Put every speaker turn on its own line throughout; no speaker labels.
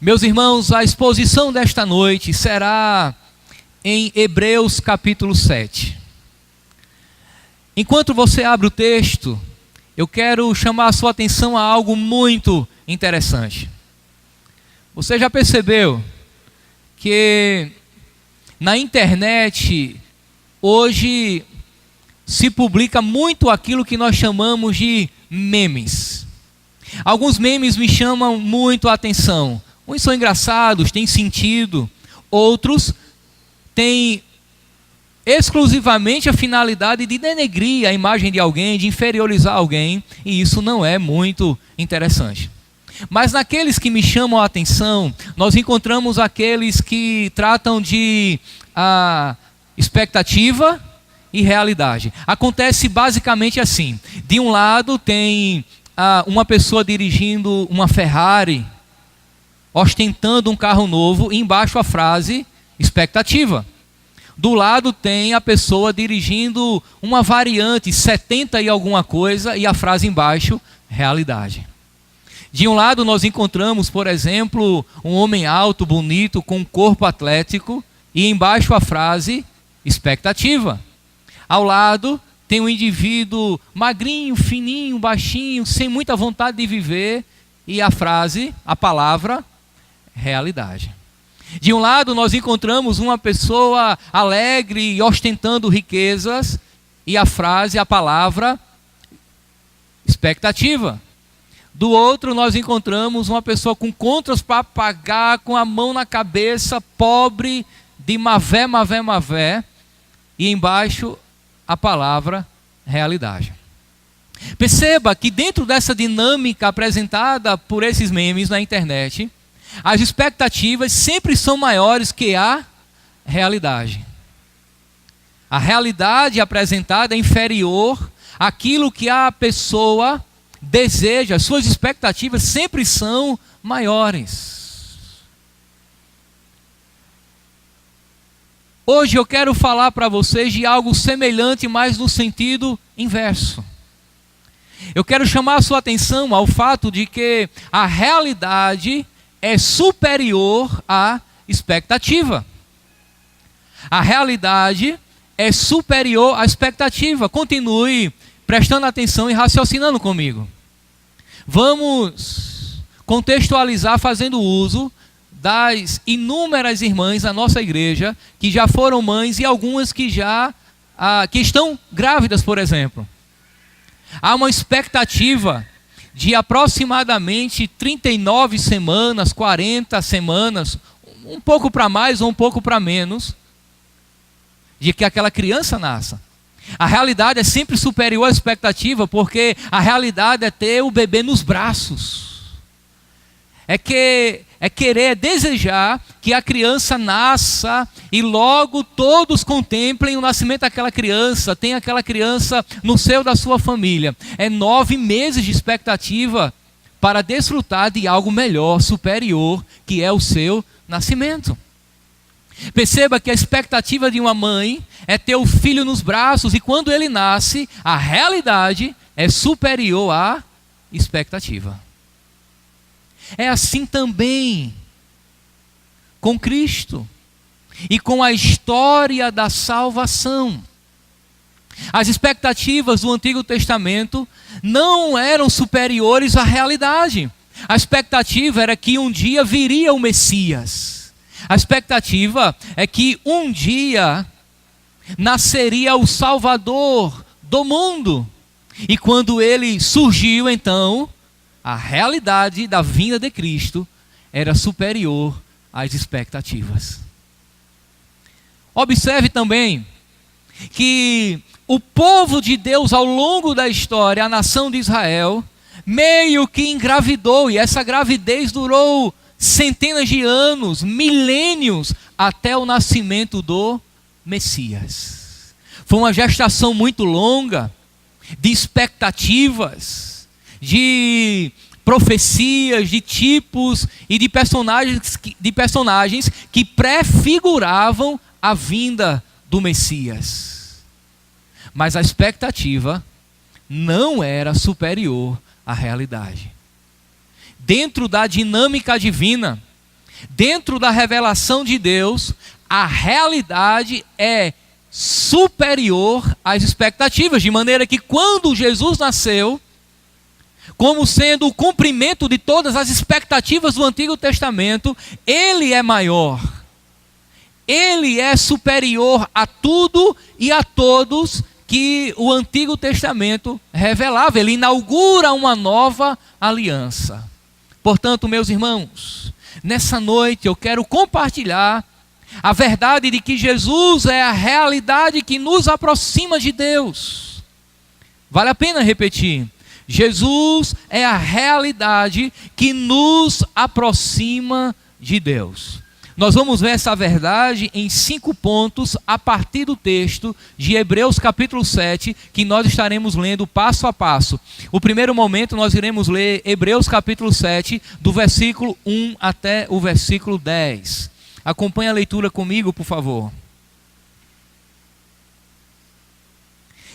Meus irmãos, a exposição desta noite será em Hebreus capítulo 7. Enquanto você abre o texto, eu quero chamar a sua atenção a algo muito interessante. Você já percebeu que na internet hoje se publica muito aquilo que nós chamamos de memes? Alguns memes me chamam muito a atenção. Uns são engraçados, têm sentido. Outros têm exclusivamente a finalidade de denegrir a imagem de alguém, de inferiorizar alguém. E isso não é muito interessante. Mas naqueles que me chamam a atenção, nós encontramos aqueles que tratam de expectativa e realidade. Acontece basicamente assim. De um lado tem uma pessoa dirigindo uma Ferrari, ostentando um carro novo, e embaixo a frase expectativa. Do lado tem a pessoa dirigindo uma variante 70 e alguma coisa, e a frase embaixo realidade. De um lado nós encontramos, por exemplo, um homem alto, bonito, com um corpo atlético, e embaixo a frase expectativa. Ao lado tem um indivíduo magrinho, fininho, baixinho, sem muita vontade de viver, e a frase, a palavra realidade. De um lado nós encontramos uma pessoa alegre e ostentando riquezas, e a frase, a palavra expectativa. Do outro nós encontramos uma pessoa com contas para pagar, com a mão na cabeça, pobre, de mavé, e embaixo a palavra realidade. Perceba que dentro dessa dinâmica apresentada por esses memes na internet, as expectativas sempre são maiores que a realidade. A realidade apresentada é inferior àquilo que a pessoa deseja. As suas expectativas sempre são maiores. Hoje eu quero falar para vocês de algo semelhante, mas no sentido inverso. Eu quero chamar a sua atenção ao fato de que a realidade é superior à expectativa. A realidade é superior à expectativa. Continue prestando atenção e raciocinando comigo. Vamos contextualizar fazendo uso das inúmeras irmãs da nossa igreja que já foram mães e algumas que que estão grávidas, por exemplo. Há uma expectativa de aproximadamente 39 semanas, 40 semanas, um pouco para mais ou um pouco para menos, de que aquela criança nasça. A realidade é sempre superior à expectativa, porque a realidade é ter o bebê nos braços. É querer, desejar que a criança nasça e logo todos contemplem o nascimento daquela criança, tenha aquela criança no seio da sua família. É 9 meses de expectativa para desfrutar de algo melhor, superior, que é o seu nascimento. Perceba que a expectativa de uma mãe é ter o filho nos braços, e quando ele nasce, a realidade é superior à expectativa. É assim também com Cristo e com a história da salvação. As expectativas do Antigo Testamento não eram superiores à realidade. A expectativa era que um dia viria o Messias. A expectativa é que um dia nasceria o Salvador do mundo. E quando ele surgiu, então, a realidade da vinda de Cristo era superior às expectativas. Observe também que o povo de Deus, ao longo da história, a nação de Israel, meio que engravidou, e essa gravidez durou centenas de anos, milênios, até o nascimento do Messias. Foi uma gestação muito longa, de expectativas, de profecias, de tipos e de personagens que prefiguravam a vinda do Messias. Mas a expectativa não era superior à realidade. Dentro da dinâmica divina, Dentro da revelação de Deus, a realidade é superior às expectativas, de maneira que quando Jesus nasceu, como sendo o cumprimento de todas as expectativas do Antigo Testamento, ele é maior. Ele é superior a tudo e a todos que o Antigo Testamento revelava. Ele inaugura uma nova aliança. Portanto, meus irmãos, nessa noite eu quero compartilhar a verdade de que Jesus é a realidade que nos aproxima de Deus. Vale a pena repetir. Jesus é a realidade que nos aproxima de Deus. Nós vamos ver essa verdade em 5 pontos a partir do texto de Hebreus capítulo 7, que nós estaremos lendo passo a passo. O primeiro momento nós iremos ler Hebreus capítulo 7, do versículo 1 até o versículo 10. Acompanhe a leitura comigo, por favor.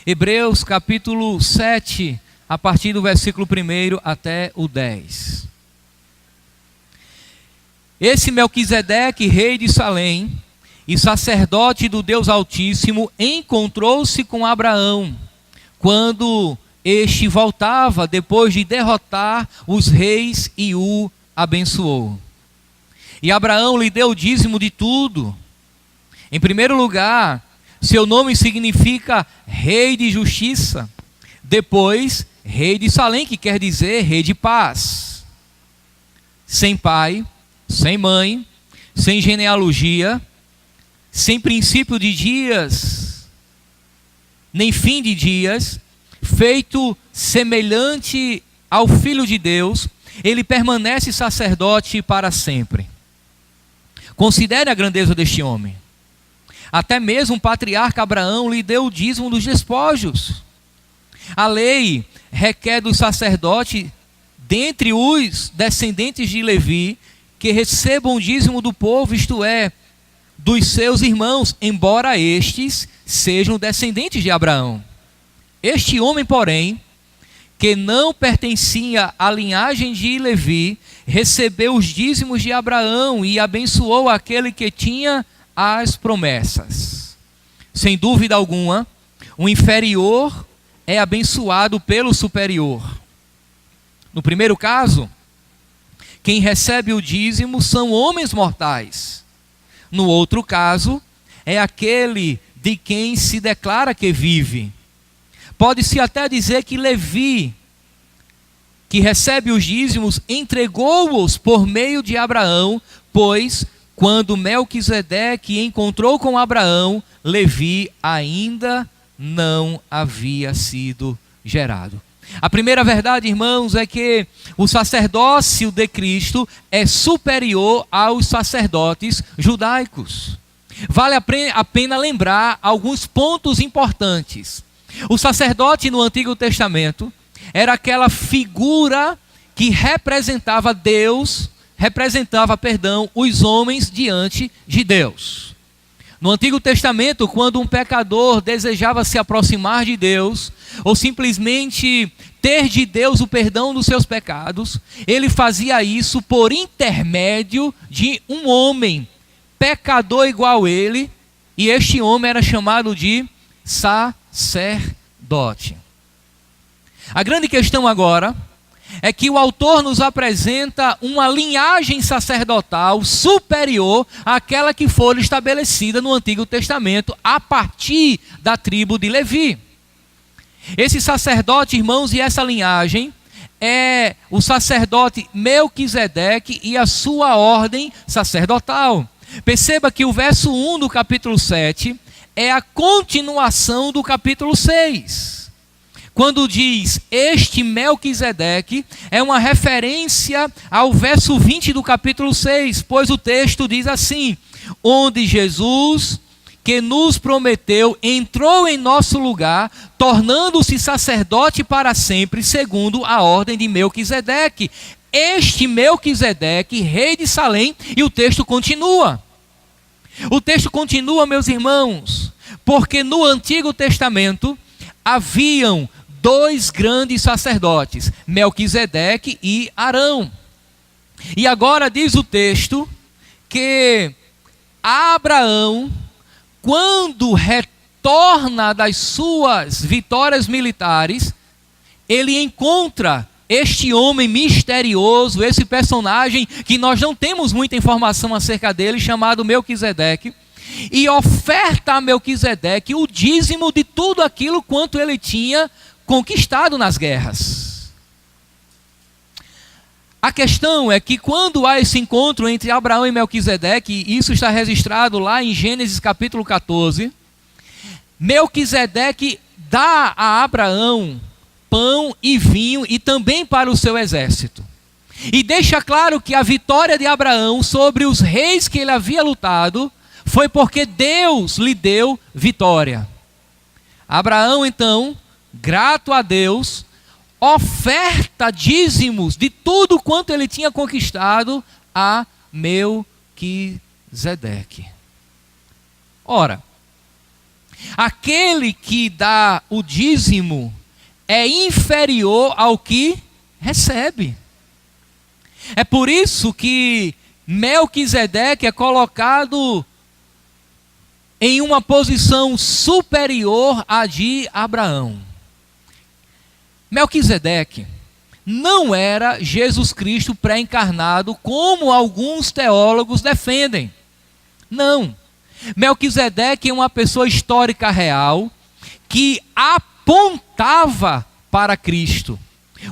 Hebreus capítulo 7, a partir do versículo 1 até o 10. Esse Melquisedeque, rei de Salém, e sacerdote do Deus Altíssimo, encontrou-se com Abraão, quando este voltava depois de derrotar os reis e o abençoou. E Abraão lhe deu o dízimo de tudo. Em primeiro lugar, seu nome significa rei de justiça. Depois, rei de Salém, que quer dizer rei de paz. Sem pai, sem mãe, sem genealogia, sem princípio de dias, nem fim de dias, feito semelhante ao Filho de Deus, ele permanece sacerdote para sempre. Considere a grandeza deste homem. Até mesmo o patriarca Abraão lhe deu o dízimo dos despojos. A lei requer do sacerdote, dentre os descendentes de Levi, que recebam o dízimo do povo, isto é, dos seus irmãos, embora estes sejam descendentes de Abraão. Este homem, porém, que não pertencia à linhagem de Levi, recebeu os dízimos de Abraão e abençoou aquele que tinha as promessas. Sem dúvida alguma, o inferior é abençoado pelo superior. No primeiro caso, quem recebe o dízimo são homens mortais. No outro caso, é aquele de quem se declara que vive. Pode-se até dizer que Levi, que recebe os dízimos, entregou-os por meio de Abraão, pois quando Melquisedeque encontrou com Abraão, Levi ainda não havia sido gerado. A primeira verdade, irmãos, é que o sacerdócio de Cristo é superior aos sacerdotes judaicos. Vale a pena lembrar alguns pontos importantes. O sacerdote no Antigo Testamento era aquela figura que representava os homens diante de Deus. No Antigo Testamento, quando um pecador desejava se aproximar de Deus, ou simplesmente ter de Deus o perdão dos seus pecados, ele fazia isso por intermédio de um homem, pecador igual a ele, e este homem era chamado de sacerdote. A grande questão agora é que o autor nos apresenta uma linhagem sacerdotal superior àquela que foi estabelecida no Antigo Testamento a partir da tribo de Levi. Esse sacerdote, irmãos, e essa linhagem é o sacerdote Melquisedeque e a sua ordem sacerdotal. Perceba que o verso 1 do capítulo 7 é a continuação do capítulo 6. Quando diz este Melquisedeque, é uma referência ao verso 20 do capítulo 6, pois o texto diz assim: onde Jesus, que nos prometeu, entrou em nosso lugar, tornando-se sacerdote para sempre, segundo a ordem de Melquisedeque. Este Melquisedeque, rei de Salém, e o texto continua. O texto continua, meus irmãos, porque no Antigo Testamento haviam dois grandes sacerdotes, Melquisedeque e Arão. E agora diz o texto que Abraão, quando retorna das suas vitórias militares, ele encontra este homem misterioso, esse personagem que nós não temos muita informação acerca dele, chamado Melquisedeque, e oferta a Melquisedeque o dízimo de tudo aquilo quanto ele tinha conquistado nas guerras. A questão é que quando há esse encontro entre Abraão e Melquisedeque, e isso está registrado lá em Gênesis capítulo 14, Melquisedeque dá a Abraão pão e vinho e também para o seu exército. E deixa claro que a vitória de Abraão sobre os reis que ele havia lutado foi porque Deus lhe deu vitória. Abraão, então, grato a Deus, oferta dízimos de tudo quanto ele tinha conquistado a Melquisedeque. Ora, aquele que dá o dízimo é inferior ao que recebe. É por isso que Melquisedeque é colocado em uma posição superior à de Abraão. Melquisedeque não era Jesus Cristo pré-encarnado, como alguns teólogos defendem. Não. Melquisedeque é uma pessoa histórica real que apontava para Cristo.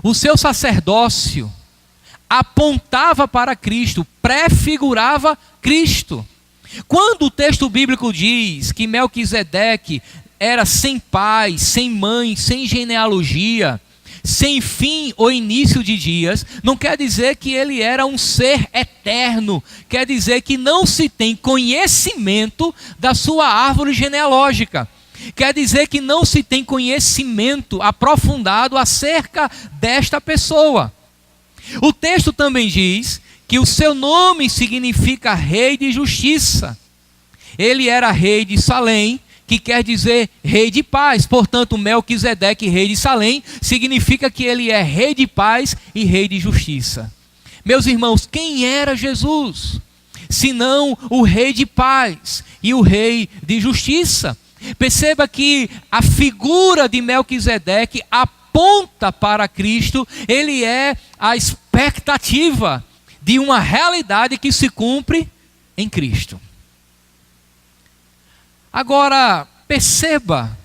O seu sacerdócio apontava para Cristo, prefigurava Cristo. Quando o texto bíblico diz que Melquisedeque era sem pai, sem mãe, sem genealogia, sem fim ou início de dias, não quer dizer que ele era um ser eterno, quer dizer que não se tem conhecimento da sua árvore genealógica, quer dizer que não se tem conhecimento aprofundado acerca desta pessoa. O texto também diz que o seu nome significa rei de justiça. Ele era rei de Salém, que quer dizer rei de paz. Portanto, Melquisedeque, rei de Salém, significa que ele é rei de paz e rei de justiça. Meus irmãos, quem era Jesus? Senão o rei de paz e o rei de justiça. Perceba que a figura de Melquisedeque aponta para Cristo, ele é a expectativa de uma realidade que se cumpre em Cristo. Agora, perceba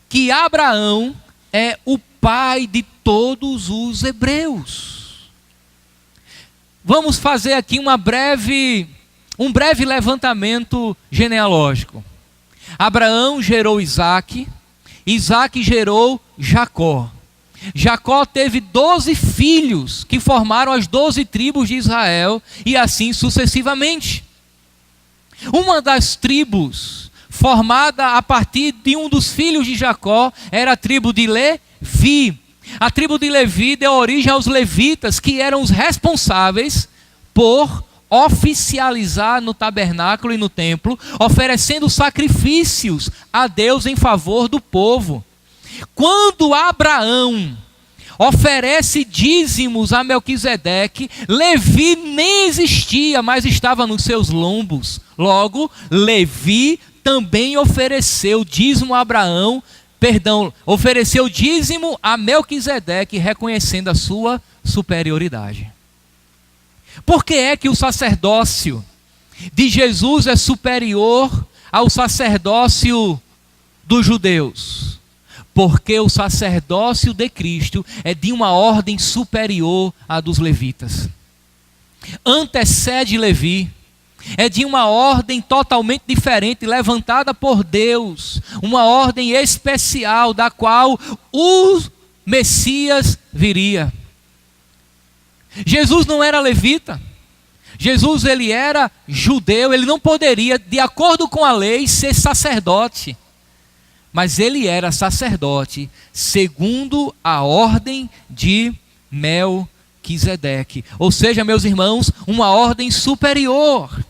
que Abraão é o pai de todos os hebreus. Vamos fazer aqui um breve levantamento genealógico. Abraão gerou Isaque, Isaque gerou Jacó. Jacó teve 12 filhos que formaram as 12 tribos de Israel e assim sucessivamente. Uma das tribos formada a partir de um dos filhos de Jacó era a tribo de Levi. A tribo de Levi deu origem aos levitas, que eram os responsáveis por oficializar no tabernáculo e no templo, oferecendo sacrifícios a Deus em favor do povo. Quando Abraão oferece dízimos a Melquisedeque, Levi nem existia, mas estava nos seus lombos. Logo, Levi também ofereceu dízimo a ofereceu dízimo a Melquisedeque, reconhecendo a sua superioridade. Por que é que o sacerdócio de Jesus é superior ao sacerdócio dos judeus? Porque o sacerdócio de Cristo é de uma ordem superior à dos levitas. Antecede Levi. É de uma ordem totalmente diferente, levantada por Deus. Uma ordem especial, da qual o Messias viria. Jesus não era levita. Jesus, ele era judeu. Ele não poderia, de acordo com a lei, ser sacerdote. Mas ele era sacerdote segundo a ordem de Melquisedeque. Ou seja, meus irmãos, uma ordem superior.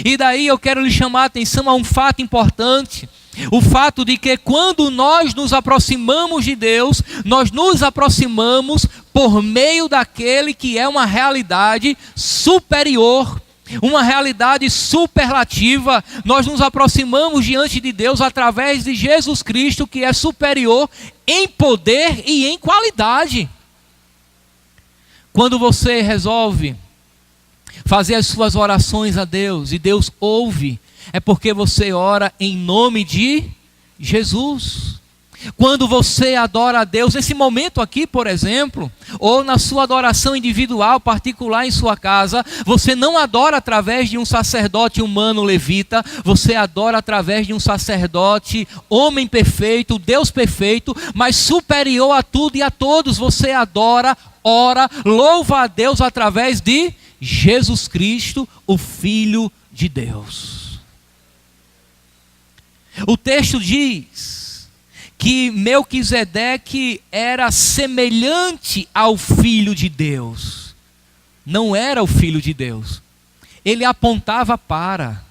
E daí eu quero lhe chamar a atenção a um fato importante. O fato de que quando nós nos aproximamos de Deus, nós nos aproximamos por meio daquele que é uma realidade superior. uma realidade superlativa. Nós nos aproximamos diante de Deus através de Jesus Cristo, que é superior em poder e em qualidade. Quando você resolve fazer as suas orações a Deus e Deus ouve, é porque você ora em nome de Jesus. Quando você adora a Deus, nesse momento aqui, por exemplo, ou na sua adoração individual, particular em sua casa, você não adora através de um sacerdote humano levita, você adora através de um sacerdote, homem perfeito, Deus perfeito, mas superior a tudo e a todos. Você adora, ora, louva a Deus através de Jesus Cristo, o Filho de Deus. O texto diz que Melquisedeque era semelhante ao Filho de Deus. Não era o Filho de Deus. Ele apontava para.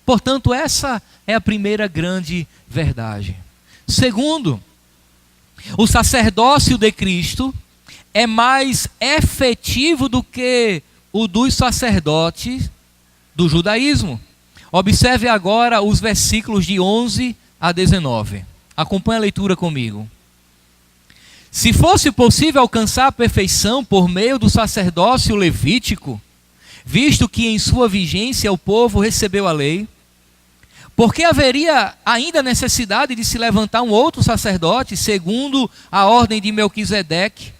Portanto, essa é a primeira grande verdade. Segundo, o sacerdócio de Cristo é mais efetivo do que o dos sacerdotes do judaísmo. Observe agora os versículos de 11 a 19. Acompanhe a leitura comigo. Se fosse possível alcançar a perfeição por meio do sacerdócio levítico, visto que em sua vigência o povo recebeu a lei, por que haveria ainda necessidade de se levantar um outro sacerdote, segundo a ordem de Melquisedeque,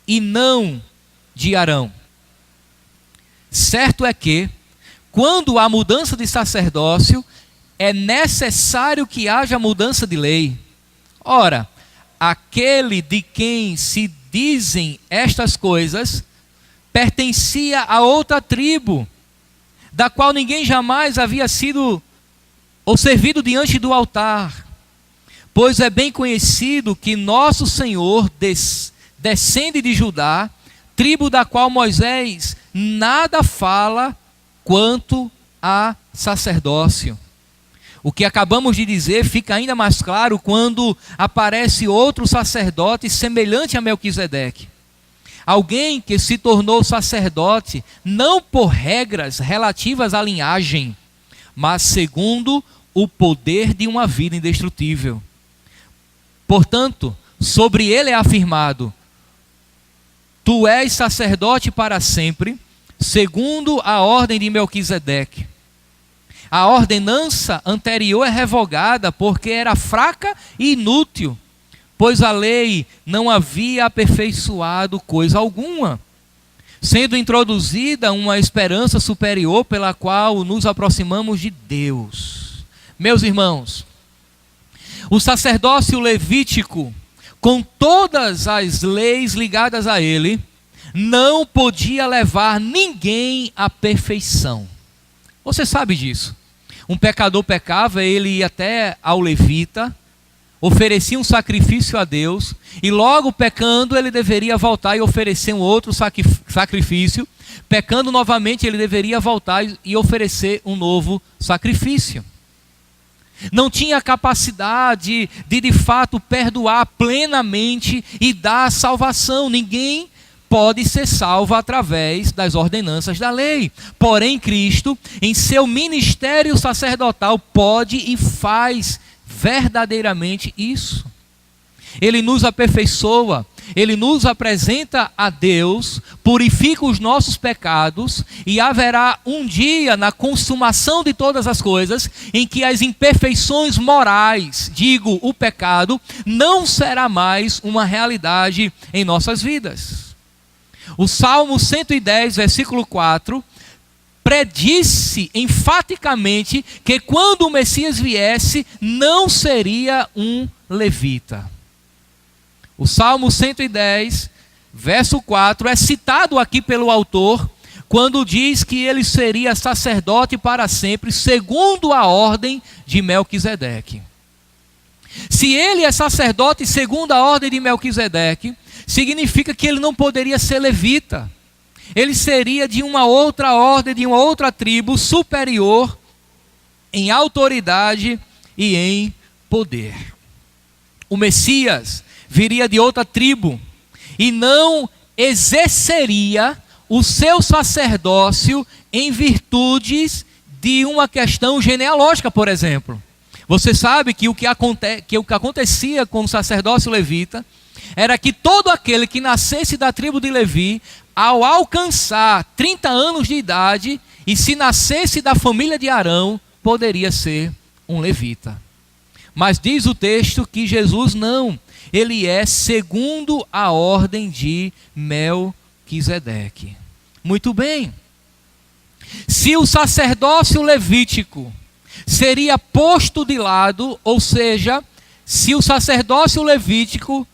e não de Arão? Certo é que, quando há mudança de sacerdócio, é necessário que haja mudança de lei. Ora, aquele de quem se dizem estas coisas pertencia a outra tribo, da qual ninguém jamais havia sido ou servido diante do altar. Pois é bem conhecido que nosso Senhor descende de Judá, tribo da qual Moisés nada fala quanto a sacerdócio. O que acabamos de dizer fica ainda mais claro quando aparece outro sacerdote semelhante a Melquisedeque. Alguém que se tornou sacerdote não por regras relativas à linhagem, mas segundo o poder de uma vida indestrutível. Portanto, sobre ele é afirmado: tu és sacerdote para sempre, segundo a ordem de Melquisedeque. A ordenança anterior é revogada porque era fraca e inútil, pois a lei não havia aperfeiçoado coisa alguma, sendo introduzida uma esperança superior pela qual nos aproximamos de Deus. Meus irmãos, o sacerdócio levítico, com todas as leis ligadas a ele, não podia levar ninguém à perfeição. Você sabe disso. Um pecador pecava, ele ia até ao levita, oferecia um sacrifício a Deus, e logo pecando ele deveria voltar e oferecer um outro sacrifício. Pecando novamente ele deveria voltar e oferecer um novo sacrifício. Não tinha capacidade de fato perdoar plenamente e dar salvação. Ninguém pode ser salvo através das ordenanças da lei. Porém, Cristo, em seu ministério sacerdotal, pode e faz verdadeiramente isso. Ele nos aperfeiçoa, ele nos apresenta a Deus, purifica os nossos pecados, e haverá um dia, na consumação de todas as coisas, em que as imperfeições morais, digo, o pecado, não será mais uma realidade em nossas vidas. O Salmo 110, versículo 4, predisse enfaticamente que quando o Messias viesse, não seria um levita. O Salmo 110, verso 4, é citado aqui pelo autor, quando diz que ele seria sacerdote para sempre, segundo a ordem de Melquisedeque. Se ele é sacerdote segundo a ordem de Melquisedeque, significa que ele não poderia ser levita. Ele seria de uma outra ordem, de uma outra tribo superior em autoridade e em poder. O Messias viria de outra tribo e não exerceria o seu sacerdócio em virtudes de uma questão genealógica, por exemplo. Você sabe que o que acontecia com o sacerdócio levita era que todo aquele que nascesse da tribo de Levi, ao alcançar 30 anos de idade, e se nascesse da família de Arão, poderia ser um levita. Mas diz o texto que Jesus não, ele é segundo a ordem de Melquisedeque. Muito bem. Se o sacerdócio levítico seria posto de lado, ou seja, se o sacerdócio levítico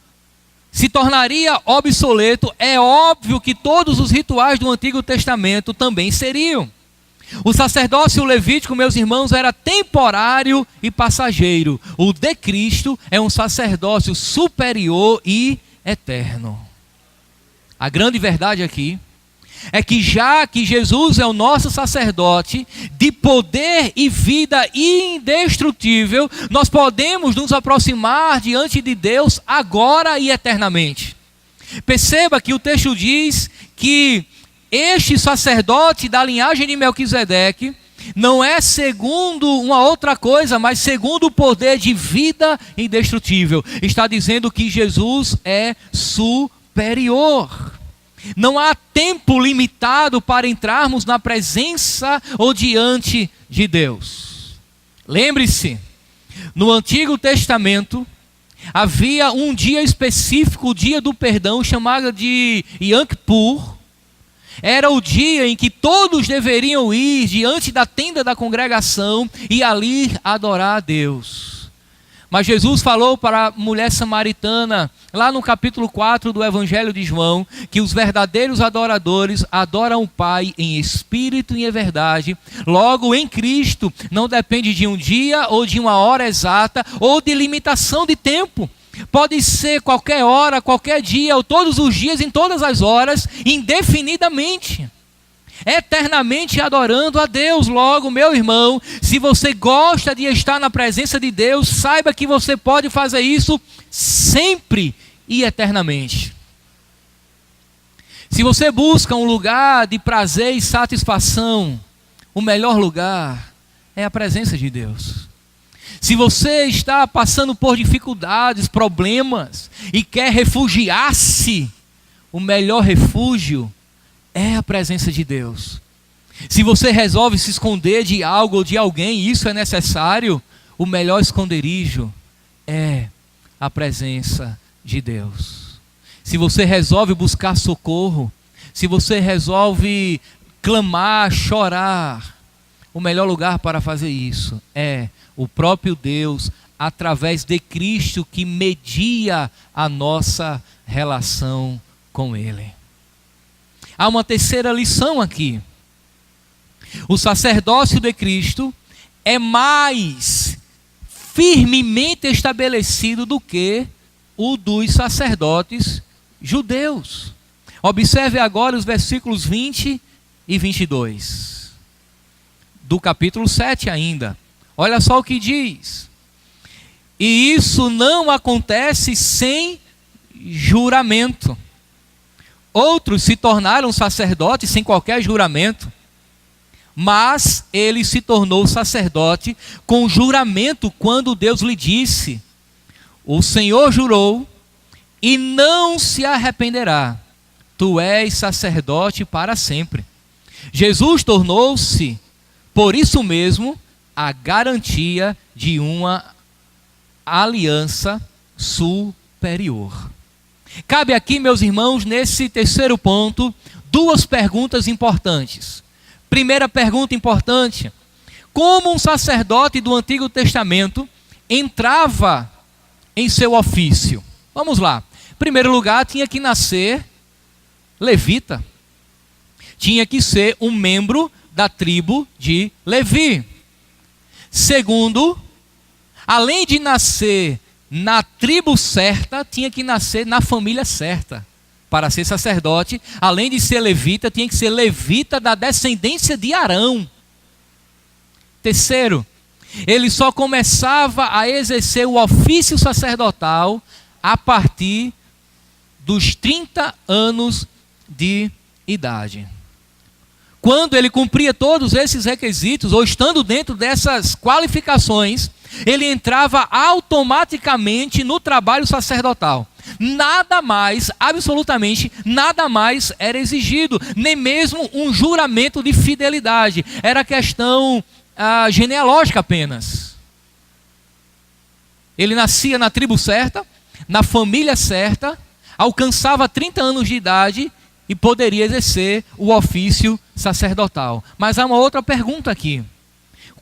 se tornaria obsoleto, é óbvio que todos os rituais do Antigo Testamento também seriam. O sacerdócio levítico, meus irmãos, era temporário e passageiro. O de Cristo é um sacerdócio superior e eterno. A grande verdade aqui é que já que Jesus é o nosso sacerdote de poder e vida indestrutível, nós podemos nos aproximar diante de Deus agora e eternamente. Perceba que o texto diz que este sacerdote da linhagem de Melquisedeque não é segundo uma outra coisa, mas segundo o poder de vida indestrutível. Está dizendo que Jesus é superior. Não há tempo limitado para entrarmos na presença ou diante de Deus. Lembre-se, no Antigo Testamento havia um dia específico, o dia do perdão, chamado de Yom Kippur. Era o dia em que todos deveriam ir diante da tenda da congregação e ali adorar a Deus. Mas Jesus falou para a mulher samaritana, lá no capítulo 4 do Evangelho de João, que os verdadeiros adoradores adoram o Pai em espírito e em verdade. Logo, em Cristo, não depende de um dia ou de uma hora exata ou de limitação de tempo. Pode ser qualquer hora, qualquer dia, ou todos os dias, em todas as horas, indefinidamente. Eternamente adorando a Deus. Logo, meu irmão, se você gosta de estar na presença de Deus, saiba que você pode fazer isso sempre e eternamente. Se você busca um lugar de prazer e satisfação, o melhor lugar é a presença de Deus. Se você está passando por dificuldades, problemas e quer refugiar-se, o melhor refúgio é a presença de Deus. Se você resolve se esconder de algo ou de alguém, e isso é necessário, o melhor esconderijo é a presença de Deus. Se você resolve buscar socorro, se você resolve clamar, chorar, o melhor lugar para fazer isso é o próprio Deus, através de Cristo, que media a nossa relação com Ele. Há uma terceira lição aqui. O sacerdócio de Cristo é mais firmemente estabelecido do que o dos sacerdotes judeus. Observe agora os versículos 20 e 22. Do capítulo 7 ainda. Olha só o que diz. E isso não acontece sem juramento. Outros se tornaram sacerdotes sem qualquer juramento, mas ele se tornou sacerdote com juramento quando Deus lhe disse: o Senhor jurou e não se arrependerá, tu és sacerdote para sempre. Jesus tornou-se, por isso mesmo, a garantia de uma aliança superior. Cabe aqui, meus irmãos, nesse terceiro ponto, duas perguntas importantes. Primeira pergunta importante: como um sacerdote do Antigo Testamento entrava em seu ofício? Vamos lá. Em primeiro lugar, tinha que nascer levita. Tinha que ser um membro da tribo de Levi. Segundo, além de nascer na tribo certa, tinha que nascer na família certa. Para ser sacerdote, além de ser levita, tinha que ser levita da descendência de Arão. Terceiro, ele só começava a exercer o ofício sacerdotal a partir dos 30 anos de idade. Quando ele cumpria todos esses requisitos, ou estando dentro dessas qualificações, ele entrava automaticamente no trabalho sacerdotal. Nada mais, absolutamente nada mais era exigido, nem mesmo um juramento de fidelidade. Era questão genealógica apenas. Ele nascia na tribo certa, na família certa, alcançava 30 anos de idade e poderia exercer o ofício sacerdotal. Mas há uma outra pergunta aqui.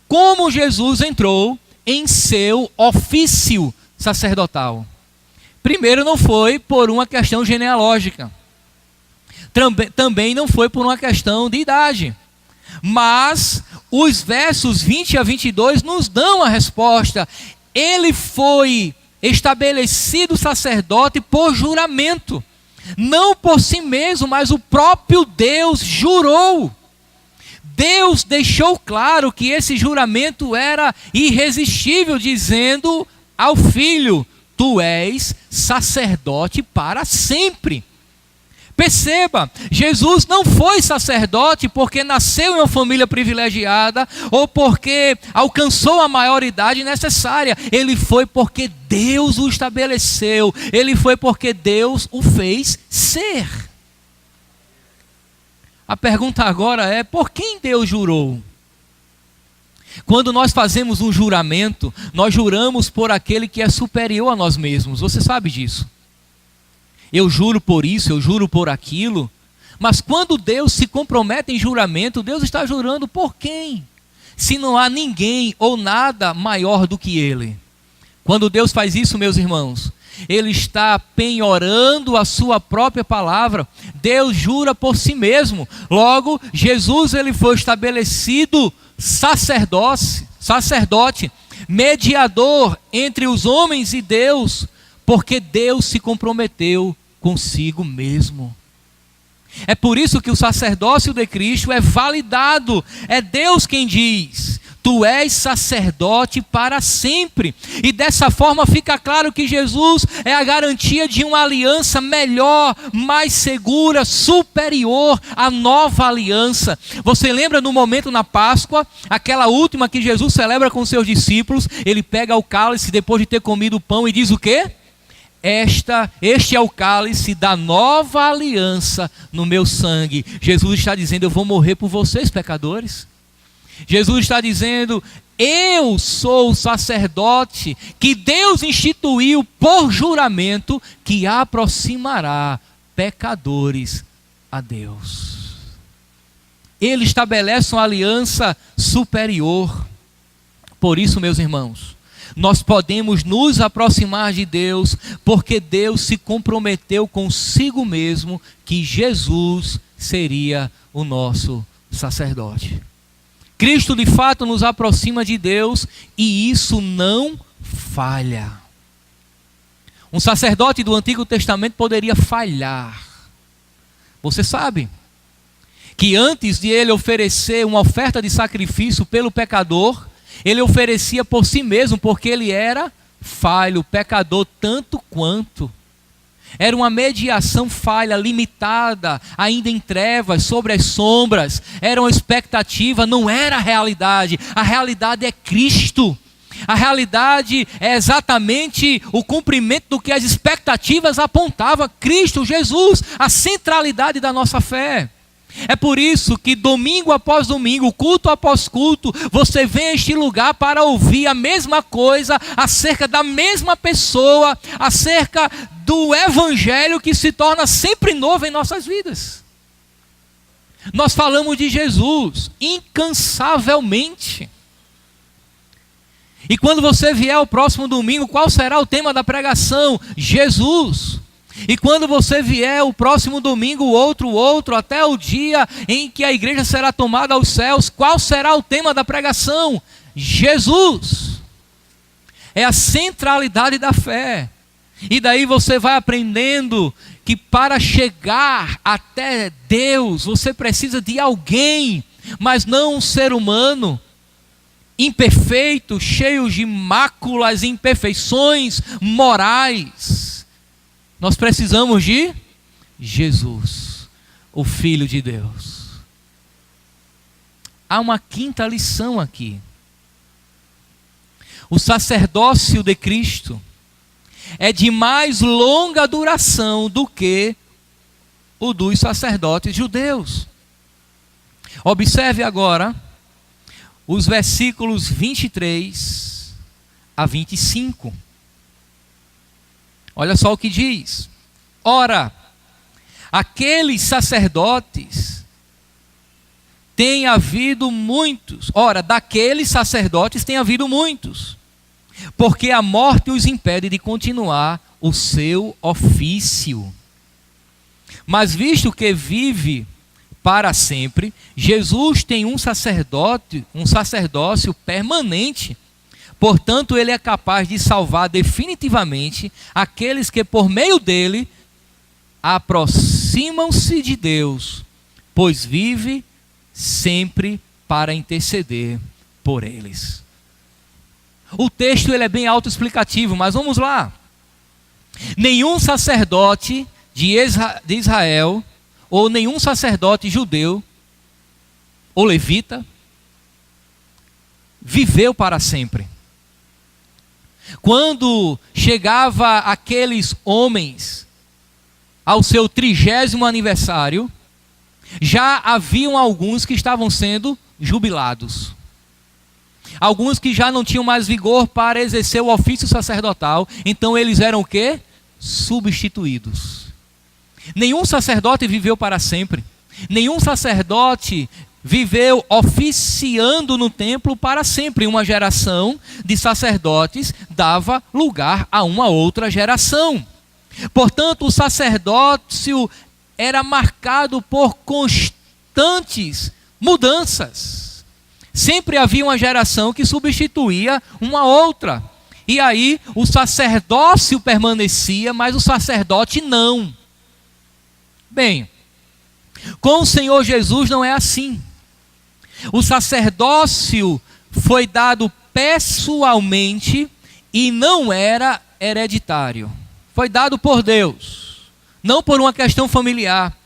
Como Jesus entrou em seu ofício sacerdotal? Primeiro, não foi por uma questão genealógica. Também não foi por uma questão de idade. Mas os versos 20 a 22 nos dão a resposta. Ele foi estabelecido sacerdote por juramento. Não por si mesmo, mas o próprio Deus jurou. Deus deixou claro que esse juramento era irresistível, dizendo ao Filho: tu és sacerdote para sempre. Perceba, Jesus não foi sacerdote porque nasceu em uma família privilegiada ou porque alcançou a maioridade necessária. Ele foi porque Deus o estabeleceu. Ele foi porque Deus o fez ser. A pergunta agora é: por quem Deus jurou? Quando nós fazemos um juramento, nós juramos por aquele que é superior a nós mesmos. Você sabe disso. Eu juro por isso, eu juro por aquilo. Mas quando Deus se compromete em juramento, Deus está jurando por quem? Se não há ninguém ou nada maior do que Ele. Quando Deus faz isso, meus irmãos, Ele está penhorando a sua própria palavra. Deus jura por si mesmo. Logo, Jesus ele foi estabelecido sacerdote, mediador entre os homens e Deus, porque Deus se comprometeu consigo mesmo. É por isso que o sacerdócio de Cristo é validado. É Deus quem diz: tu és sacerdote para sempre. E dessa forma fica claro que Jesus é a garantia de uma aliança melhor, mais segura, superior à nova aliança. Você lembra no momento na Páscoa, aquela última que Jesus celebra com seus discípulos? Ele pega o cálice depois de ter comido o pão e diz o quê? Este é o cálice da nova aliança no meu sangue. Jesus está dizendo: eu vou morrer por vocês, pecadores. Jesus está dizendo: eu sou o sacerdote que Deus instituiu por juramento, que aproximará pecadores a Deus. Ele estabelece uma aliança superior. Por isso, meus irmãos, nós podemos nos aproximar de Deus, porque Deus se comprometeu consigo mesmo que Jesus seria o nosso sacerdote. Cristo de fato nos aproxima de Deus e isso não falha. Um sacerdote do Antigo Testamento poderia falhar. Você sabe que antes de ele oferecer uma oferta de sacrifício pelo pecador, ele oferecia por si mesmo, porque ele era falho, pecador tanto quanto. Era uma mediação falha, limitada, ainda em trevas, sobre as sombras. Era uma expectativa, não era a realidade. A realidade é Cristo. A realidade é exatamente o cumprimento do que as expectativas apontavam. Cristo, Jesus, a centralidade da nossa fé. É por isso que domingo após domingo, culto após culto, você vem a este lugar para ouvir a mesma coisa acerca da mesma pessoa, acerca do evangelho que se torna sempre novo em nossas vidas. Nós falamos de Jesus incansavelmente. E quando você vier o próximo domingo, qual será o tema da pregação? Jesus. E quando você vier o próximo domingo, outro, até o dia em que a igreja será tomada aos céus, qual será o tema da pregação? Jesus. É a centralidade da fé. E daí você vai aprendendo que para chegar até Deus, você precisa de alguém, mas não um ser humano imperfeito, cheio de máculas, imperfeições morais. Nós precisamos de Jesus, o Filho de Deus. Há uma quinta lição aqui. O sacerdócio de Cristo é de mais longa duração do que o dos sacerdotes judeus. Observe agora os versículos 23 a 25. Olha só o que diz. Ora, aqueles sacerdotes tem havido muitos. Ora, daqueles sacerdotes tem havido muitos, porque a morte os impede de continuar o seu ofício. Mas visto que vive para sempre, Jesus tem um sacerdócio permanente. Portanto, ele é capaz de salvar definitivamente aqueles que por meio dele aproximam-se de Deus, pois vive sempre para interceder por eles. O texto ele é bem autoexplicativo, mas vamos lá. Nenhum sacerdote de Israel, ou nenhum sacerdote judeu, ou levita, viveu para sempre. Quando chegava aqueles homens ao seu 30º aniversário, já haviam alguns que estavam sendo jubilados. Alguns que já não tinham mais vigor para exercer o ofício sacerdotal. Então eles eram o quê? Substituídos. Nenhum sacerdote viveu para sempre. Nenhum sacerdote viveu oficiando no templo para sempre. Uma geração de sacerdotes dava lugar a uma outra geração. Portanto, o sacerdócio era marcado por constantes mudanças. Sempre havia uma geração que substituía uma outra. E aí o sacerdócio permanecia, mas o sacerdote não. Bem, com o Senhor Jesus não é assim. O sacerdócio foi dado pessoalmente e não era hereditário. Foi dado por Deus, não por uma questão familiar.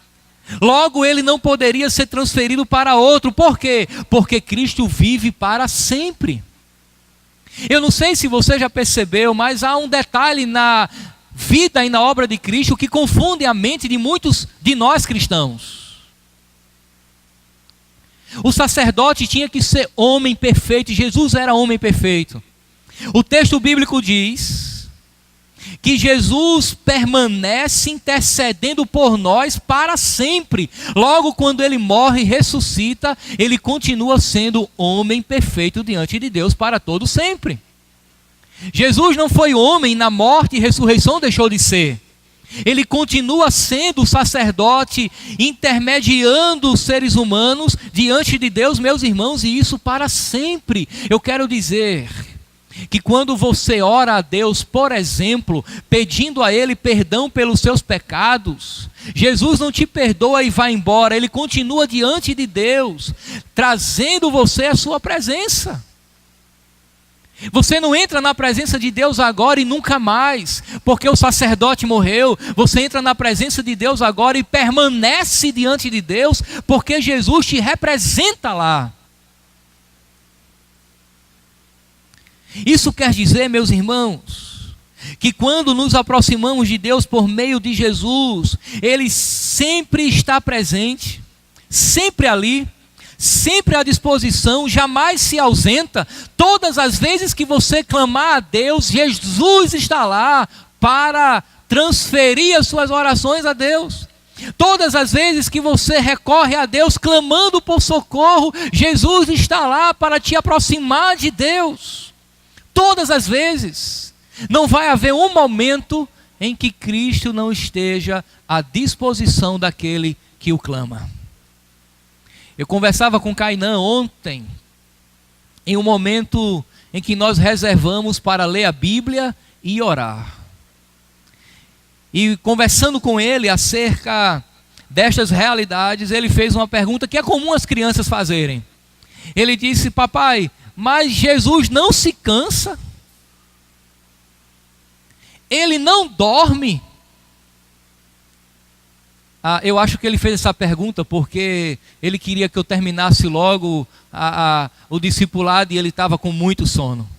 Logo, ele não poderia ser transferido para outro. Por quê? Porque Cristo vive para sempre. Eu não sei se você já percebeu, mas há um detalhe na vida e na obra de Cristo que confunde a mente de muitos de nós cristãos. O sacerdote tinha que ser homem perfeito, e Jesus era homem perfeito. O texto bíblico diz que Jesus permanece intercedendo por nós para sempre. Logo, quando ele morre e ressuscita, ele continua sendo homem perfeito diante de Deus para todo sempre. Jesus não foi homem, na morte e ressurreição deixou de ser. Ele continua sendo o sacerdote, intermediando os seres humanos diante de Deus, meus irmãos, e isso para sempre. Eu quero dizer que quando você ora a Deus, por exemplo, pedindo a Ele perdão pelos seus pecados, Jesus não te perdoa e vai embora. Ele continua diante de Deus, trazendo você à sua presença. Você não entra na presença de Deus agora e nunca mais, porque o sacerdote morreu. Você entra na presença de Deus agora e permanece diante de Deus, porque Jesus te representa lá. Isso quer dizer, meus irmãos, que quando nos aproximamos de Deus por meio de Jesus, Ele sempre está presente, sempre ali, sempre à disposição, jamais se ausenta. Todas as vezes que você clamar a Deus, Jesus está lá para transferir as suas orações a Deus. Todas as vezes que você recorre a Deus clamando por socorro, Jesus está lá para te aproximar de Deus. Todas as vezes. Não vai haver um momento em que Cristo não esteja à disposição daquele que o clama. Eu conversava com Cainã ontem, em um momento em que nós reservamos para ler a Bíblia e orar. E conversando com ele acerca destas realidades, ele fez uma pergunta que é comum as crianças fazerem. Ele disse: papai, mas Jesus não se cansa? Ele não dorme? Eu acho que ele fez essa pergunta porque ele queria que eu terminasse logo o discipulado e ele estava com muito sono.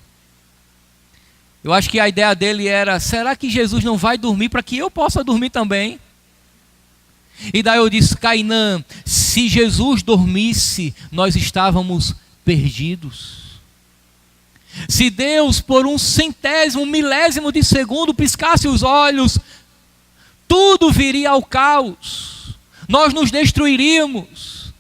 Eu acho que a ideia dele era: será que Jesus não vai dormir para que eu possa dormir também? E daí eu disse: Cainã, se Jesus dormisse, nós estávamos perdidos. Se Deus por um centésimo, milésimo de segundo piscasse os olhos, tudo viria ao caos, nós nos destruiríamos.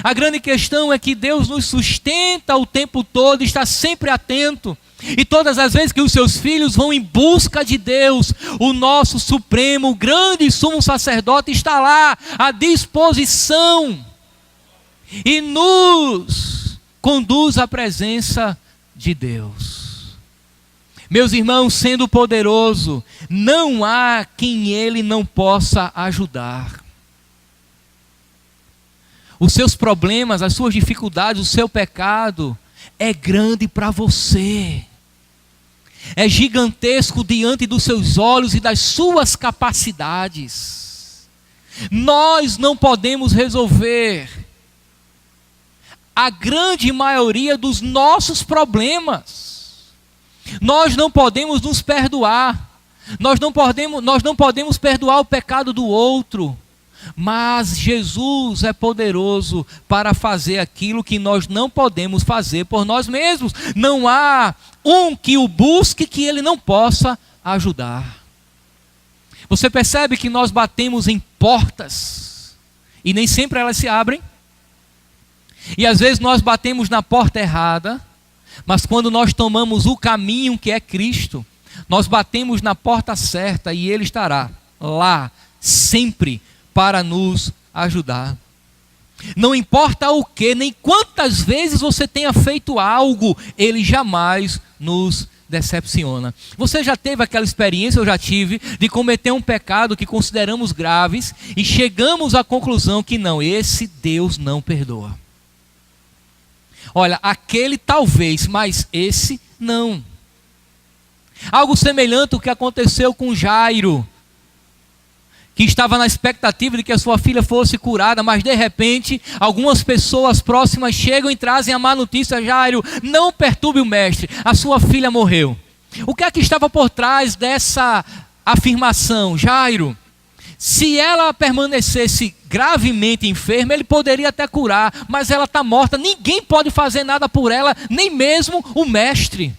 A grande questão é que Deus nos sustenta o tempo todo, está sempre atento. E todas as vezes que os seus filhos vão em busca de Deus, o nosso supremo, o grande sumo sacerdote está lá à disposição e nos conduz à presença de Deus. Meus irmãos, sendo poderoso, não há quem Ele não possa ajudar. Os seus problemas, as suas dificuldades, o seu pecado é grande para você. É gigantesco diante dos seus olhos e das suas capacidades. Nós não podemos resolver a grande maioria dos nossos problemas. Nós não podemos nos perdoar. Nós não podemos perdoar o pecado do outro. Mas Jesus é poderoso para fazer aquilo que nós não podemos fazer por nós mesmos. Não há um que o busque que ele não possa ajudar. Você percebe que nós batemos em portas e nem sempre elas se abrem? E às vezes nós batemos na porta errada, mas quando nós tomamos o caminho que é Cristo, nós batemos na porta certa e Ele estará lá sempre para nos ajudar. Não importa o que, nem quantas vezes você tenha feito algo, Ele jamais nos decepciona. Você já teve aquela experiência, eu já tive, de cometer um pecado que consideramos graves e chegamos à conclusão que não, esse Deus não perdoa. Olha, aquele talvez, mas esse não. Algo semelhante ao que aconteceu com Jairo, que estava na expectativa de que a sua filha fosse curada, mas de repente, algumas pessoas próximas chegam e trazem a má notícia: Jairo, não perturbe o mestre, a sua filha morreu. O que é que estava por trás dessa afirmação? Jairo, se ela permanecesse gravemente enferma, ele poderia até curar, mas ela está morta, ninguém pode fazer nada por ela, nem mesmo o mestre.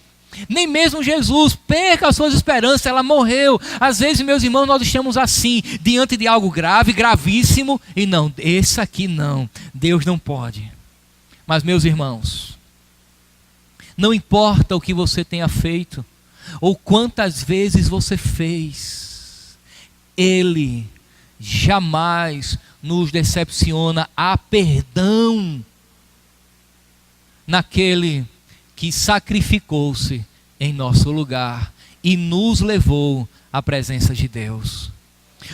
Nem mesmo Jesus. Perca as suas esperanças, ela morreu. Às vezes, meus irmãos, nós estamos assim, diante de algo grave, gravíssimo, e não, esse aqui não, Deus não pode. Mas, meus irmãos, não importa o que você tenha feito, ou quantas vezes você fez, Ele jamais nos decepciona. Há perdão naquele que sacrificou-se em nosso lugar e nos levou à presença de Deus.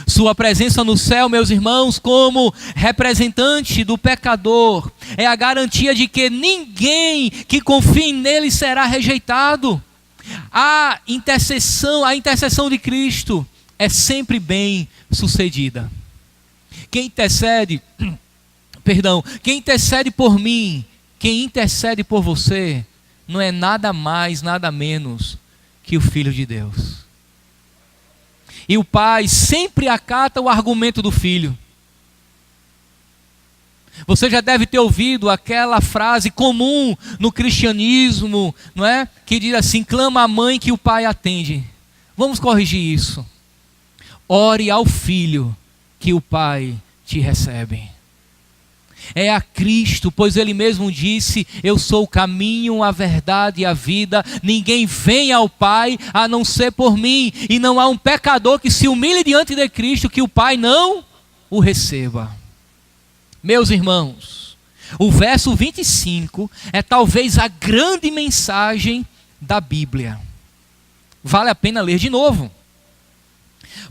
Sua presença no céu, meus irmãos, como representante do pecador, é a garantia de que ninguém que confie nele será rejeitado. A intercessão de Cristo é sempre bem sucedida. Quem intercede por mim, quem intercede por você, não é nada mais, nada menos que o Filho de Deus. E o Pai sempre acata o argumento do Filho. Você já deve ter ouvido aquela frase comum no cristianismo, não é? Que diz assim: clama a mãe que o Pai atende. Vamos corrigir isso. Ore ao Filho que o Pai te recebe. É a Cristo, pois Ele mesmo disse: eu sou o caminho, a verdade e a vida, ninguém vem ao Pai a não ser por mim, e não há um pecador que se humilhe diante de Cristo que o Pai não o receba. Meus irmãos, o verso 25 é talvez a grande mensagem da Bíblia. Vale a pena ler de novo.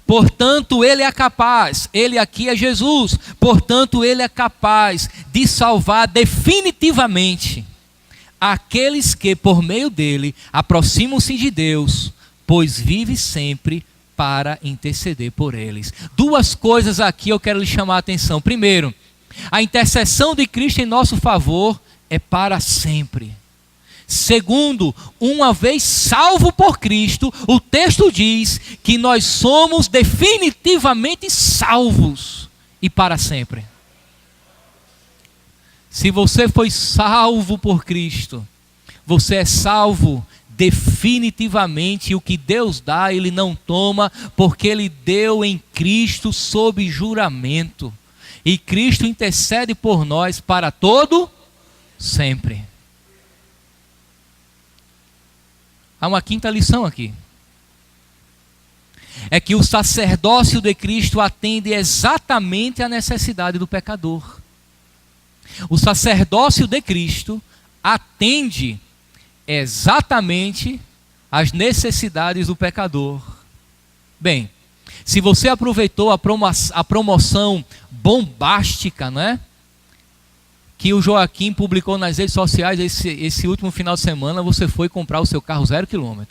Portanto, Ele é capaz, Ele aqui é Jesus, portanto, Ele é capaz de salvar definitivamente aqueles que, por meio dele, aproximam-se de Deus, pois vive sempre para interceder por eles. Duas coisas aqui eu quero lhe chamar a atenção. Primeiro, a intercessão de Cristo em nosso favor é para sempre. Segundo, uma vez salvo por Cristo, o texto diz que nós somos definitivamente salvos e para sempre. Se você foi salvo por Cristo, você é salvo definitivamente. O que Deus dá, Ele não toma, porque Ele deu em Cristo sob juramento. E Cristo intercede por nós para todo sempre. Há uma quinta lição aqui. É que o sacerdócio de Cristo atende exatamente à necessidade do pecador. O sacerdócio de Cristo atende exatamente às necessidades do pecador. Bem, se você aproveitou a promoção bombástica, né, que o Joaquim publicou nas redes sociais esse último final de semana, você foi comprar o seu carro 0 km.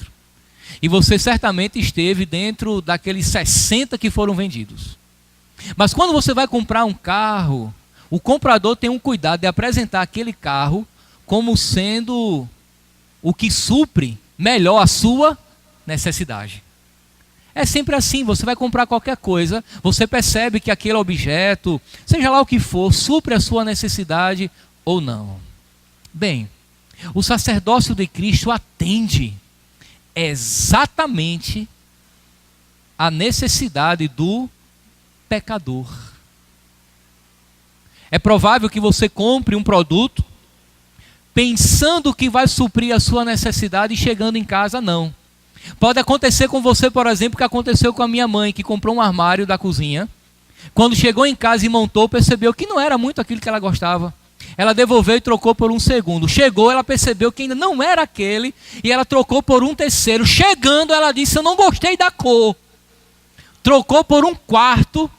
E você certamente esteve dentro daqueles 60 que foram vendidos. Mas quando você vai comprar um carro, o comprador tem um cuidado de apresentar aquele carro como sendo o que supre melhor a sua necessidade. É sempre assim, você vai comprar qualquer coisa, você percebe que aquele objeto, seja lá o que for, supre a sua necessidade ou não. Bem, o sacerdócio de Cristo atende exatamente a necessidade do pecador. É provável que você compre um produto pensando que vai suprir a sua necessidade e chegando em casa, não. Pode acontecer com você, por exemplo, o que aconteceu com a minha mãe, que comprou um armário da cozinha. Quando chegou em casa e montou, percebeu que não era muito aquilo que ela gostava. Ela devolveu e trocou por um segundo. Chegou, ela percebeu que ainda não era aquele, e ela trocou por um terceiro. Chegando, ela disse: eu não gostei da cor. Trocou por um quarto.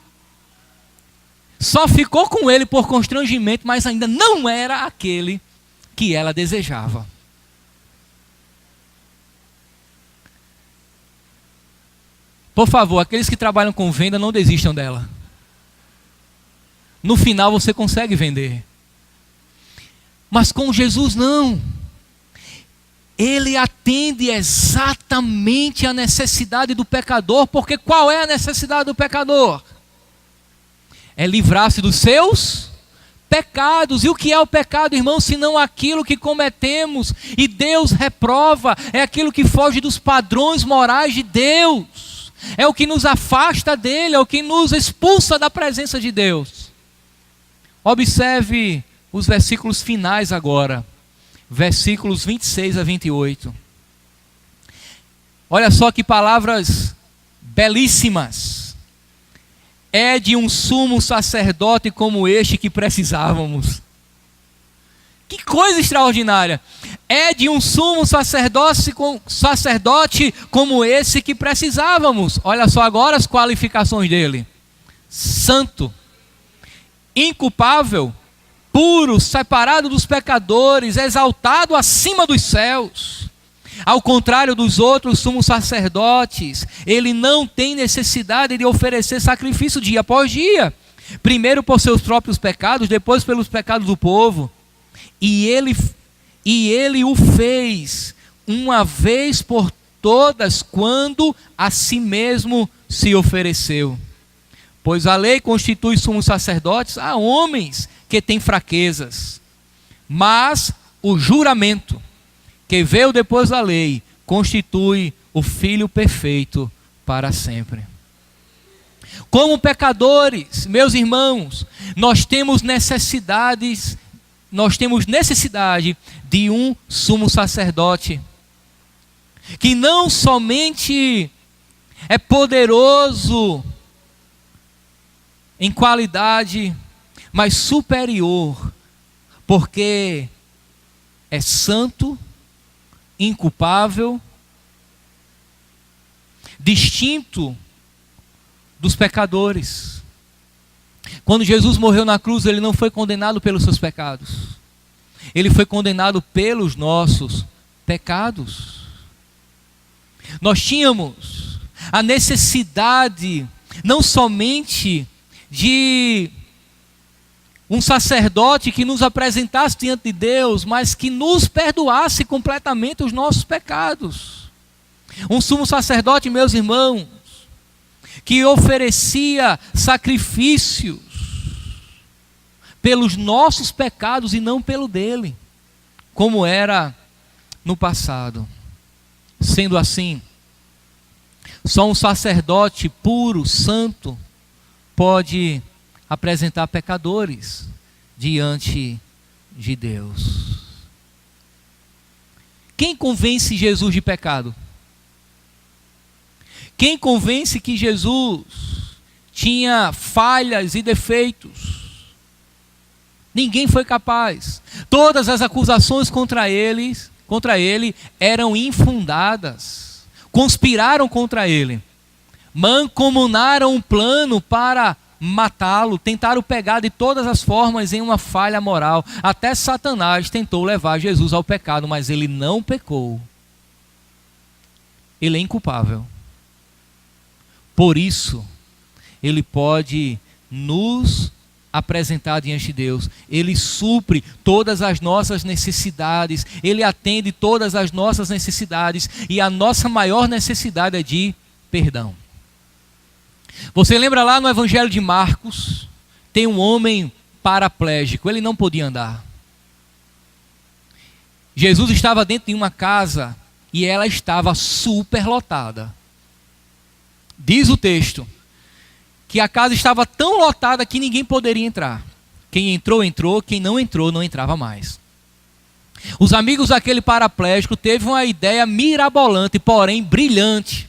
Só ficou com ele por constrangimento, mas ainda não era aquele que ela desejava. Por favor, aqueles que trabalham com venda, não desistam dela. No final você consegue vender. Mas com Jesus não. Ele atende exatamente a necessidade do pecador, porque qual é a necessidade do pecador? É livrar-se dos seus pecados. E o que é o pecado, irmão, senão aquilo que cometemos e Deus reprova? É aquilo que foge dos padrões morais de Deus. É o que nos afasta dele, é o que nos expulsa da presença de Deus. Observe os versículos finais agora. Versículos 26 a 28. Olha só que palavras belíssimas. É de um sumo sacerdote como este que precisávamos. Que coisa extraordinária. É de um sumo sacerdote como esse que precisávamos. Olha só agora as qualificações dele. Santo, inculpável, puro, separado dos pecadores, exaltado acima dos céus. Ao contrário dos outros sumos sacerdotes, ele não tem necessidade de oferecer sacrifício dia após dia. Primeiro por seus próprios pecados, depois pelos pecados do povo. E ele o fez uma vez por todas, quando a si mesmo se ofereceu. Pois a lei constitui sumos sacerdotes a homens que têm fraquezas. Mas o juramento, que veio depois da lei, constitui o Filho perfeito para sempre. Como pecadores, meus irmãos, nós temos necessidade de um sumo sacerdote, que não somente é poderoso em qualidade, mas superior, porque é santo, inculpável, distinto dos pecadores. Quando Jesus morreu na cruz, ele não foi condenado pelos seus pecados. Ele foi condenado pelos nossos pecados. Nós tínhamos a necessidade não somente de um sacerdote que nos apresentasse diante de Deus, mas que nos perdoasse completamente os nossos pecados. Um sumo sacerdote, meus irmãos, que oferecia sacrifícios pelos nossos pecados e não pelo dele, como era no passado. Sendo assim, só um sacerdote puro, santo, pode apresentar pecadores diante de Deus. Quem convence Jesus de pecado? Quem convence que Jesus tinha falhas e defeitos? Ninguém foi capaz. Todas as acusações contra ele eram infundadas. Conspiraram contra ele. Mancomunaram um plano para matá-lo, tentaram pegar de todas as formas em uma falha moral. Até Satanás tentou levar Jesus ao pecado, mas ele não pecou. Ele é inculpável. Por isso, ele pode nos apresentar diante de Deus. Ele supre todas as nossas necessidades. Ele atende todas as nossas necessidades. E a nossa maior necessidade é de perdão. Você lembra lá no Evangelho de Marcos? Tem um homem paraplégico. Ele não podia andar. Jesus estava dentro de uma casa e ela estava superlotada. Diz o texto que a casa estava tão lotada que ninguém poderia entrar. Quem entrou, entrou. Quem não entrou, não entrava mais. Os amigos daquele paraplégico teve uma ideia mirabolante, porém brilhante.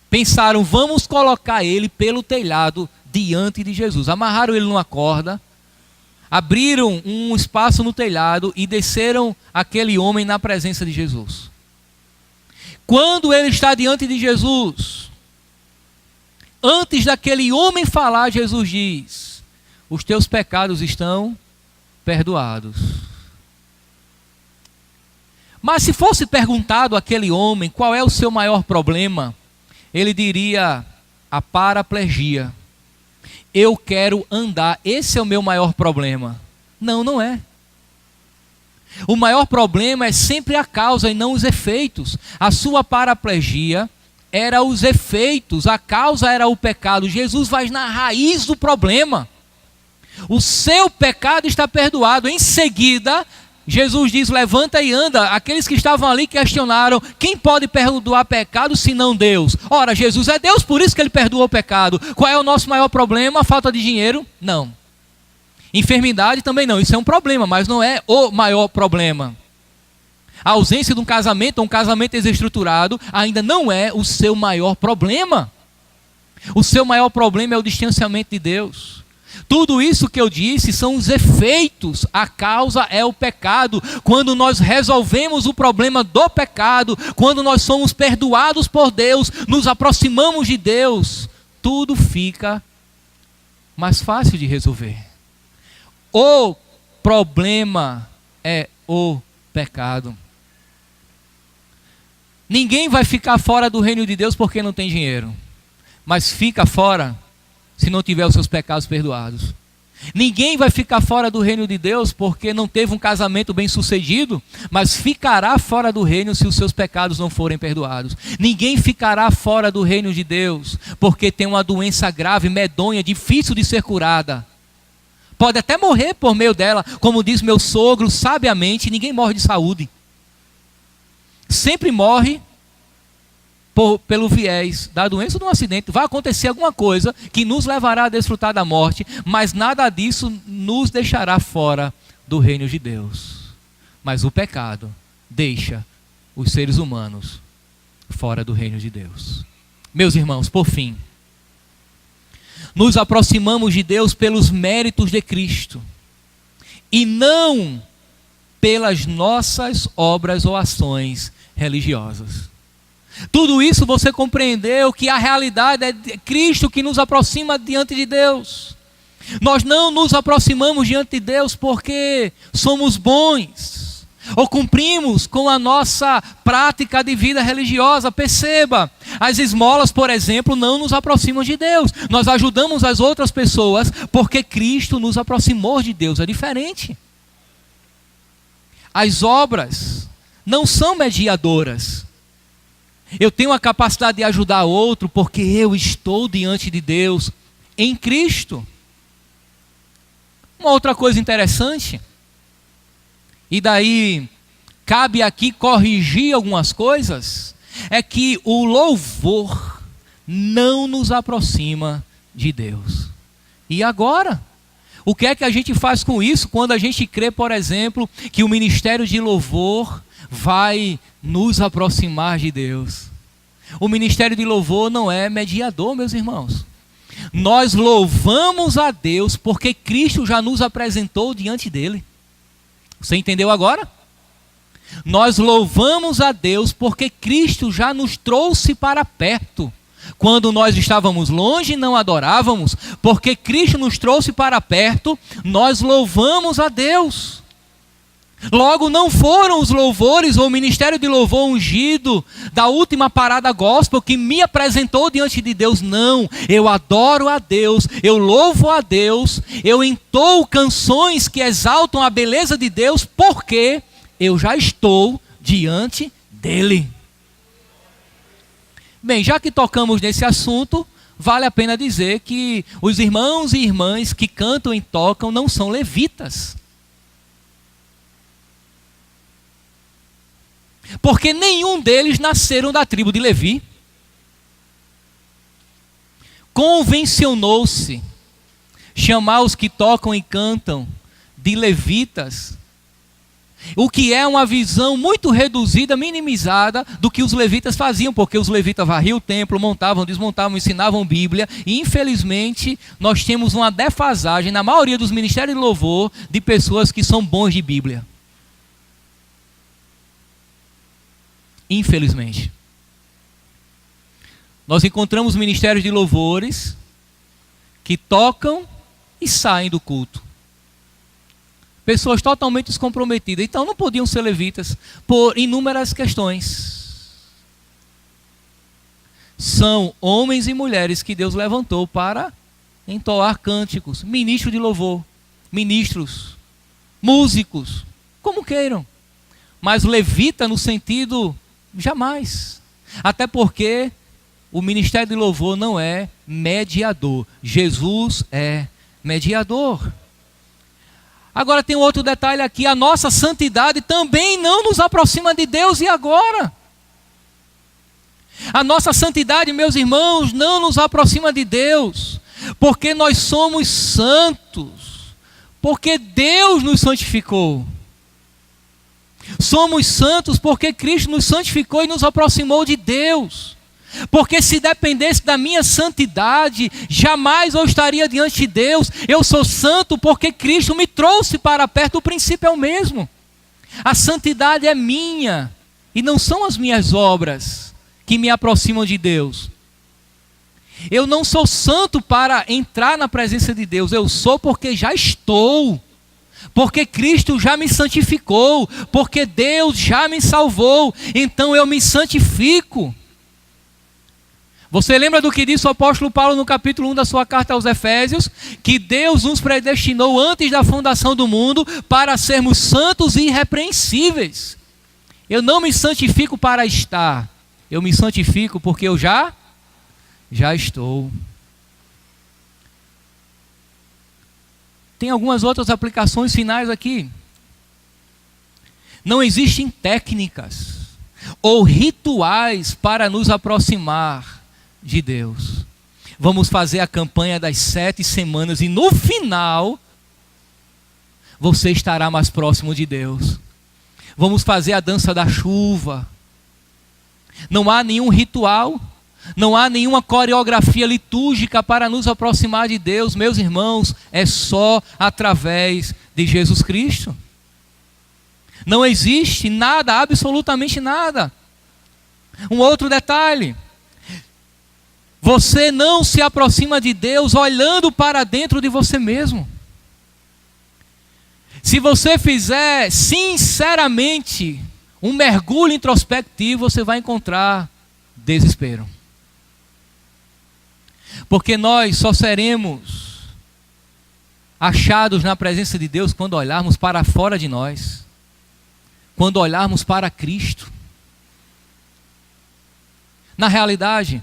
Pensaram, vamos colocar ele pelo telhado diante de Jesus. Amarraram ele numa corda, abriram um espaço no telhado e desceram aquele homem na presença de Jesus. Quando ele está diante de Jesus, antes daquele homem falar, Jesus diz: os teus pecados estão perdoados. Mas se fosse perguntado àquele homem qual é o seu maior problema, ele diria: a paraplegia. Eu quero andar, esse é o meu maior problema. Não, não é. O maior problema é sempre a causa e não os efeitos. A sua paraplegia era os efeitos, a causa era o pecado. Jesus vai na raiz do problema. O seu pecado está perdoado. Em seguida, Jesus diz: levanta e anda. Aqueles que estavam ali questionaram: quem pode perdoar pecado senão Deus? Ora, Jesus é Deus, por isso que ele perdoa o pecado. Qual é o nosso maior problema? Falta de dinheiro? Não. Enfermidade também não. Isso é um problema, mas não é o maior problema. A ausência de um casamento desestruturado ainda não é o seu maior problema. O seu maior problema é o distanciamento de Deus. Tudo isso que eu disse são os efeitos, a causa é o pecado. Quando nós resolvemos o problema do pecado, quando nós somos perdoados por Deus, nos aproximamos de Deus, tudo fica mais fácil de resolver. O problema é o pecado. Ninguém vai ficar fora do reino de Deus porque não tem dinheiro, mas fica fora se não tiver os seus pecados perdoados. Ninguém vai ficar fora do reino de Deus porque não teve um casamento bem sucedido, mas ficará fora do reino se os seus pecados não forem perdoados. Ninguém ficará fora do reino de Deus porque tem uma doença grave, medonha, difícil de ser curada. Pode até morrer por meio dela, como diz meu sogro sabiamente: ninguém morre de saúde. Sempre morre pelo viés da doença ou de um acidente. Vai acontecer alguma coisa que nos levará a desfrutar da morte, mas nada disso nos deixará fora do reino de Deus. Mas o pecado deixa os seres humanos fora do reino de Deus. Meus irmãos, por fim, nos aproximamos de Deus pelos méritos de Cristo e não pelas nossas obras ou ações religiosas. Tudo isso você compreendeu que a realidade é Cristo que nos aproxima diante de Deus. Nós não nos aproximamos diante de Deus porque somos bons ou cumprimos com a nossa prática de vida religiosa. Perceba, As esmolas, por exemplo, não nos aproximam de Deus. Nós ajudamos as outras pessoas porque Cristo nos aproximou de Deus. É diferente. As obras não são mediadoras. Eu tenho a capacidade de ajudar outro porque eu estou diante de Deus em Cristo. Uma outra coisa interessante, e daí cabe aqui corrigir algumas coisas, é que o louvor não nos aproxima de Deus. E agora? O que é que a gente faz com isso quando a gente crê, por exemplo, que o ministério de louvor vai nos aproximar de Deus? O ministério de louvor não é mediador, meus irmãos. Nós louvamos a Deus porque Cristo já nos apresentou diante dele. Você entendeu agora? Nós louvamos a Deus porque Cristo já nos trouxe para perto. Quando nós estávamos longe e não adorávamos, porque Cristo nos trouxe para perto, nós louvamos a Deus. Logo, não foram os louvores ou o ministério de louvor ungido da última parada gospel que me apresentou diante de Deus. Não, eu adoro a Deus, eu louvo a Deus, eu entoo canções que exaltam a beleza de Deus, porque eu já estou diante dele. Bem, já que tocamos nesse assunto, vale a pena dizer que os irmãos e irmãs que cantam e tocam não são levitas. Porque nenhum deles nasceram da tribo de Levi. Convencionou-se chamar os que tocam e cantam de levitas, o que é uma visão muito reduzida, minimizada do que os levitas faziam, porque os levitas varriam o templo, montavam, desmontavam, ensinavam Bíblia, e infelizmente nós temos uma defasagem na maioria dos ministérios de louvor de pessoas que são bons de Bíblia. Infelizmente. Nós encontramos ministérios de louvores que tocam e saem do culto. Pessoas totalmente descomprometidas. Então não podiam ser levitas por inúmeras questões. São homens e mulheres que Deus levantou para entoar cânticos. Ministro de louvor, ministros, músicos, como queiram. Mas levita no sentido, jamais. Até porque o ministério de louvor não é mediador. Jesus é mediador. Agora tem um outro detalhe aqui, a nossa santidade também não nos aproxima de Deus. E agora? A nossa santidade, meus irmãos, não nos aproxima de Deus, porque nós somos santos, porque Deus nos santificou. Somos santos porque Cristo nos santificou e nos aproximou de Deus. Porque se dependesse da minha santidade, jamais eu estaria diante de Deus. Eu sou santo porque Cristo me trouxe para perto. O princípio é o mesmo. A santidade é minha e não são as minhas obras que me aproximam de Deus. Eu não sou santo para entrar na presença de Deus. Eu sou porque já estou. Porque Cristo já me santificou. Porque Deus já me salvou. Então eu me santifico. Você lembra do que disse o apóstolo Paulo no capítulo 1 da sua carta aos Efésios? Que Deus nos predestinou antes da fundação do mundo para sermos santos e irrepreensíveis. Eu não me santifico para estar. Eu me santifico porque eu já estou. Tem algumas outras aplicações finais aqui. Não existem técnicas ou rituais para nos aproximar de Deus. Vamos fazer a campanha das 7 semanas e no final você estará mais próximo de Deus. Vamos fazer a dança da chuva. Não há nenhum ritual, não há nenhuma coreografia litúrgica para nos aproximar de Deus, meus irmãos, é só através de Jesus Cristo. Não existe nada, absolutamente nada. Um outro detalhe: você não se aproxima de Deus olhando para dentro de você mesmo. Se você fizer sinceramente um mergulho introspectivo, você vai encontrar desespero. Porque nós só seremos achados na presença de Deus quando olharmos para fora de nós, quando olharmos para Cristo. Na realidade,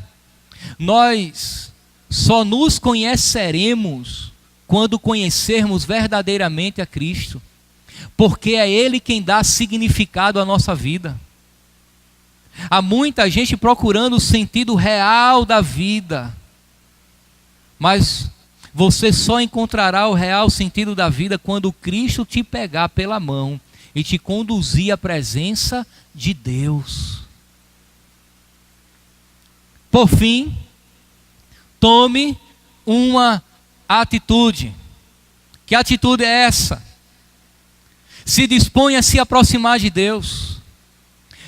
nós só nos conheceremos quando conhecermos verdadeiramente a Cristo, porque é Ele quem dá significado à nossa vida. Há muita gente procurando o sentido real da vida, mas você só encontrará o real sentido da vida quando Cristo te pegar pela mão e te conduzir à presença de Deus. Por fim, tome uma atitude. Que atitude é essa? Se disponha a se aproximar de Deus.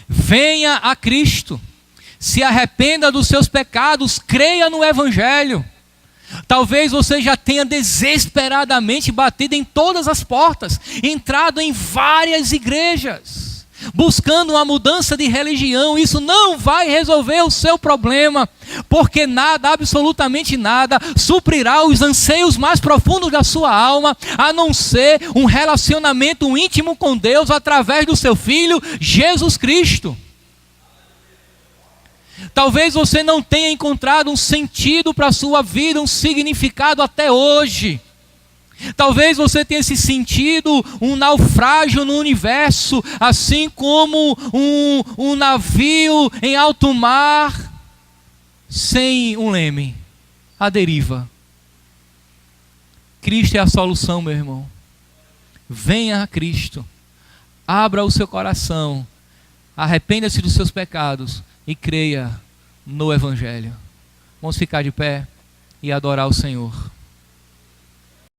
Venha a Cristo. Se arrependa dos seus pecados. Creia no Evangelho. Talvez você já tenha desesperadamente batido em todas as portas, entrado em várias igrejas, buscando uma mudança de religião. Isso não vai resolver o seu problema, porque nada, absolutamente nada, suprirá os anseios mais profundos da sua alma, a não ser um relacionamento íntimo com Deus através do seu Filho, Jesus Cristo. Talvez você não tenha encontrado um sentido para a sua vida, um significado até hoje. Talvez você tenha se sentido um naufrágio no universo, assim como um navio em alto mar, sem um leme, à deriva. Cristo é a solução, meu irmão. Venha a Cristo, abra o seu coração, arrependa-se dos seus pecados e creia no Evangelho. Vamos ficar de pé e adorar o Senhor.